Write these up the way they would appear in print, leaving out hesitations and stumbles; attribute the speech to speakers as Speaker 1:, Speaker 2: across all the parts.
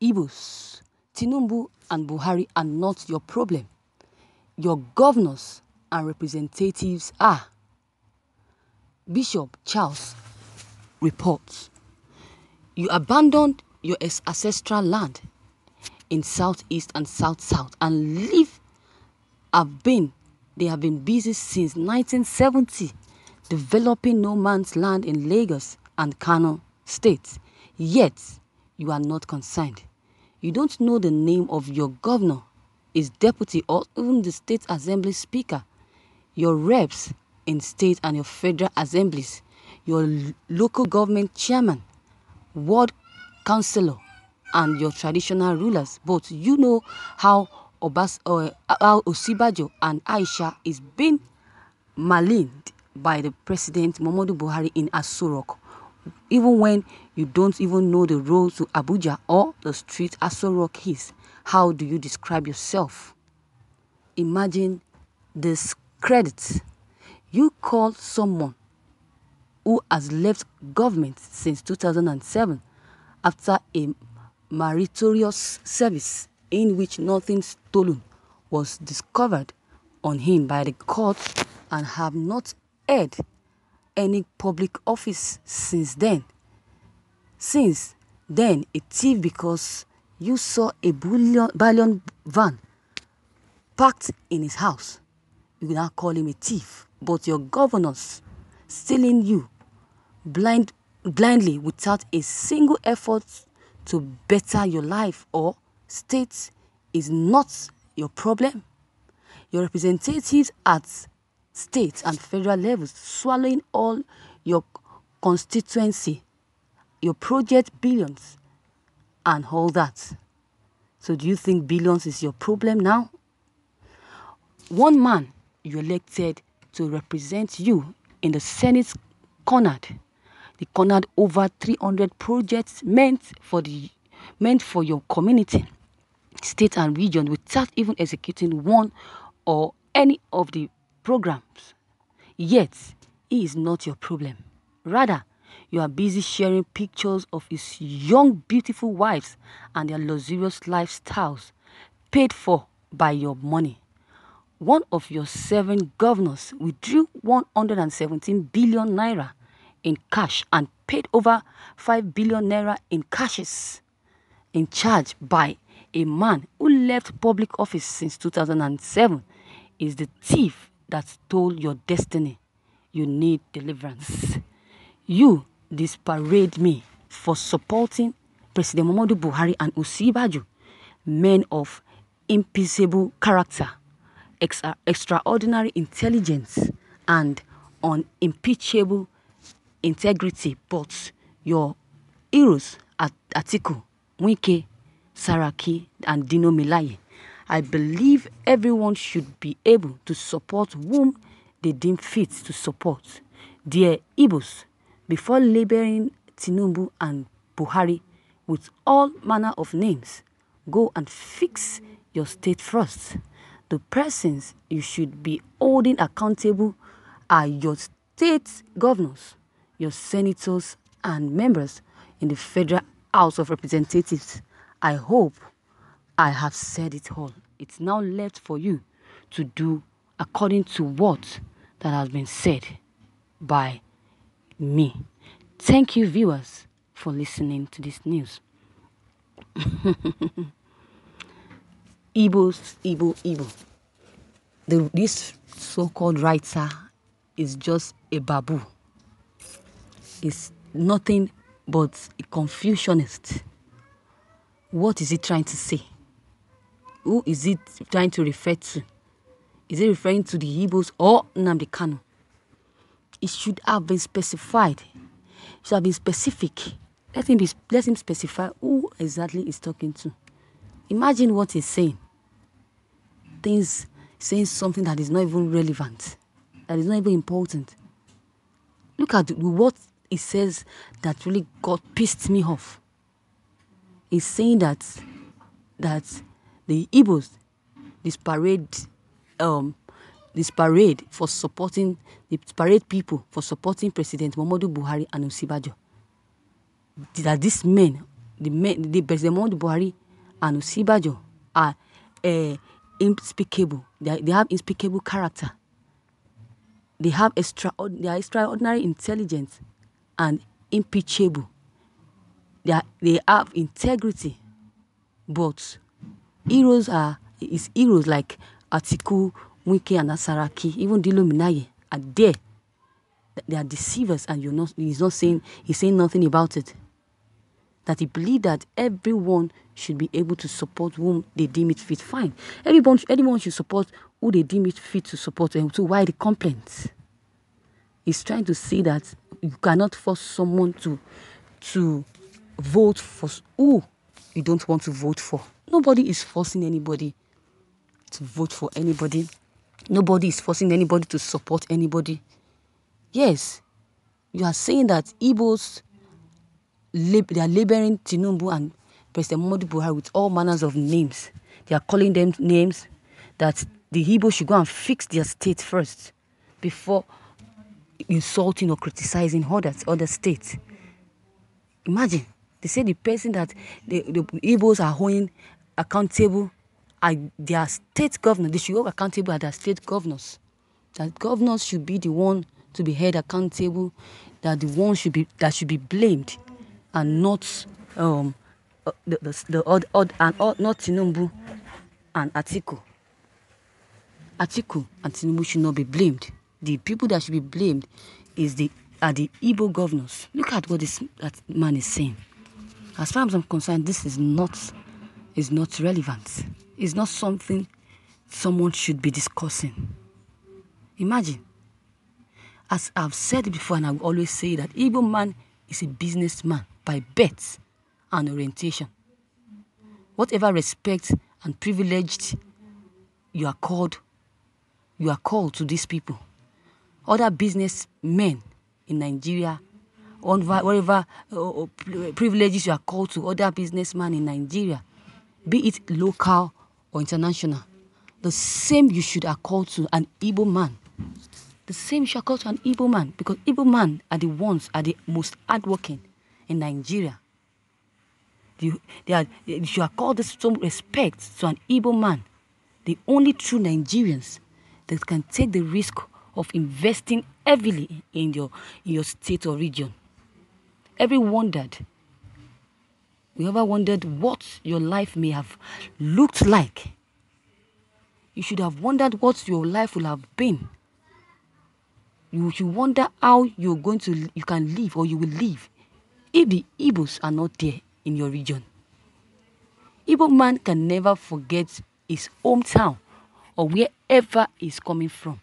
Speaker 1: IGBOS, TINUBU and BUHARI are not your problem. Your governors and representatives are. Bishop Charles reports, you abandoned your ancestral land in southeast and south-south and they have been busy since 1970 developing no man's land in Lagos and Kano states. Yet, you are not concerned. You don't know the name of your governor, his deputy, or even the state assembly speaker, your reps in state and your federal assemblies, your local government chairman, ward councillor, and your traditional rulers. But you know how Osibajo and Aisha is being maligned by the president Muhammadu Buhari in Aso Rock, even when you don't even know the road to Abuja or the street Aso Rock is. How do you describe yourself? Imagine this credit. You call someone who has left government since 2007 after a meritorious service in which nothing stolen was discovered on him by the court and have not held any public office since then. Since then, a thief because you saw a bullion van parked in his house. You now call him a thief, but your governors stealing you blindly without a single effort to better your life or state is not your problem. Your representatives at state and federal levels swallowing all your constituency, your project billions, and all that. So do you think billions is your problem now? One man you elected to represent you in the Senate cornered over 300 projects meant for your community, state and region without even executing one or any of the programs. Yet, he is not your problem. Rather, you are busy sharing pictures of his young, beautiful wives and their luxurious lifestyles paid for by your money. One of your 7 governors withdrew 117 billion naira in cash and paid over 5 billion naira in cashes in charge by a man who left public office since 2007 is the thief that stole your destiny. You need deliverance. You disparage me for supporting President Muhammadu Buhari and Osibajo, men of impeccable character, extraordinary intelligence, and unimpeachable integrity, but your heroes at Atiku, Wike, Saraki, and Dino Melaye. I believe everyone should be able to support whom they deem fit to support. Dear IGBOS, before labeling TINUBU and BUHARI with all manner of names, go and fix your state first. The persons you should be holding accountable are your state governors, your senators, and members in the Federal House of Representatives. I hope I have said it all. It's now left for you to do according to what that has been said by me. Thank you, viewers, for listening to this news. Igbo. This so-called writer is just a babu. It's nothing but a Confucianist. What is he trying to say? Who is it trying to refer to? Is it referring to the Igbos or Nnamdi Kanu? It should have been specified. It should have been specific. Let him specify who exactly he's talking to. Imagine what he's saying. Saying something that is not even relevant, that is not even important. Look at what he says that really pissed me off. He's saying that the Igbos disparate people for supporting President Muhammadu Buhari and Osibajo. That these men the President Buhari and Osibajo are unspeakable. They have unspeakable character. They are extraordinary intelligence and impeachable. They have integrity. But heroes is heroes like Atiku, Wike, and Asaraki, even Dilo Minaye are there. They are deceivers, and he's saying nothing about it. That he believes that everyone should be able to support whom they deem it fit. Fine. Anyone should support who they deem it fit to support. And so why the complaints? He's trying to say that you cannot force someone to vote for who you don't want to vote for. Nobody is forcing anybody to vote for anybody. Nobody is forcing anybody to support anybody. Yes, you are saying that Igbos, they are labeling TINUBU and President Buhari with all manners of names. They are calling them names that the Igbos should go and fix their state first before insulting or criticizing other states. Imagine, they say the person that the Igbos are holding accountable are their state governors. They should hold accountable at their state governors. That governors should be the one to be held accountable, that the one should be blamed, and not not TINUBU and Atiku. Atiku and TINUBU should not be blamed. The people that should be blamed are the Igbo governors. Look at what that man is saying. As far as I'm concerned, this is not relevant. It's not something someone should be discussing. Imagine. As I've said it before, and I will always say that Igbo man is a businessman by birth and orientation. Whatever respect and privilege you are called to these people. Other businessmen in Nigeria, whatever privileges you are called to other businessmen in Nigeria, be it local or international, the same you should accord to an Igbo man. The same you should accord to an Igbo man, because Igbo men are the most hardworking in Nigeria. You should accord some respect to an Igbo man, the only true Nigerians that can take the risk of investing heavily in your state or region. We ever wondered what your life may have looked like? You should have wondered what your life will have been. You should wonder how you can live, or you will live, if the Igbos are not there in your region. Igbo man can never forget his hometown or wherever he's coming from.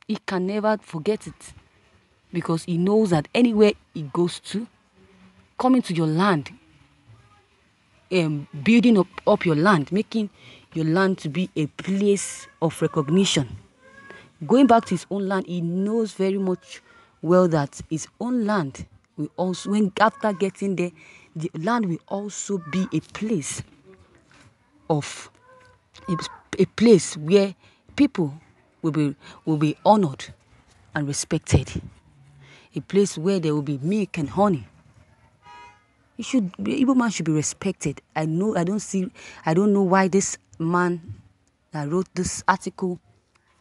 Speaker 1: He can never forget it, because he knows that anywhere he goes to, coming to your land, building up your land, making your land to be a place of recognition. Going back to his own land, he knows very much well that his own land will also, after getting there, the land will also be a place where people will be honored and respected. A place where there will be milk and honey. Igbo man should be respected. I don't know why this man that wrote this article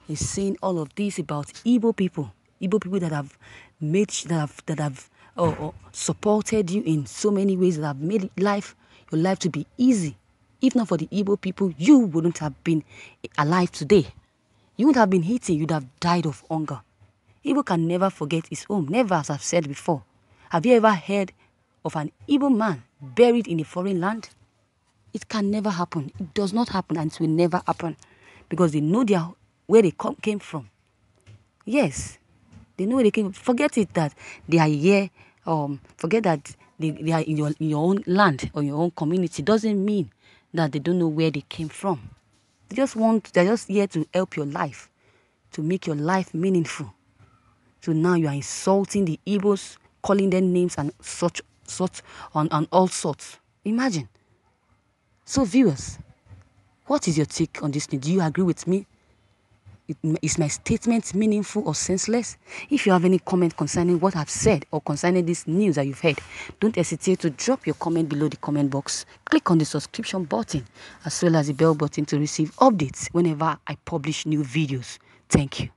Speaker 1: is saying all of this about Igbo people that have supported you in so many ways, that have made your life to be easy. If not for the Igbo people, you wouldn't have been alive today. You wouldn't have been eating, you'd have died of hunger. Igbo can never forget his home, never, as I've said before. Have you ever heard of an Igbo man buried in a foreign land? It can never happen. It does not happen, and it will never happen, because they know where they came from. Yes, they know where they came from. Forget it that they are here. Forget that they are in your own land or your own community. Doesn't mean that they don't know where they came from. They're just here to help your life, to make your life meaningful. So now you are insulting the Igbos, calling them names and such on all sorts. Imagine. So viewers, what is your take on this thing? Do you agree with me? Is my statement meaningful or senseless? If you have any comment concerning what I've said or concerning this news that you've heard, don't hesitate to drop your comment below the comment box. Click on the subscription button as well as the bell button to receive updates whenever I publish new videos. Thank you.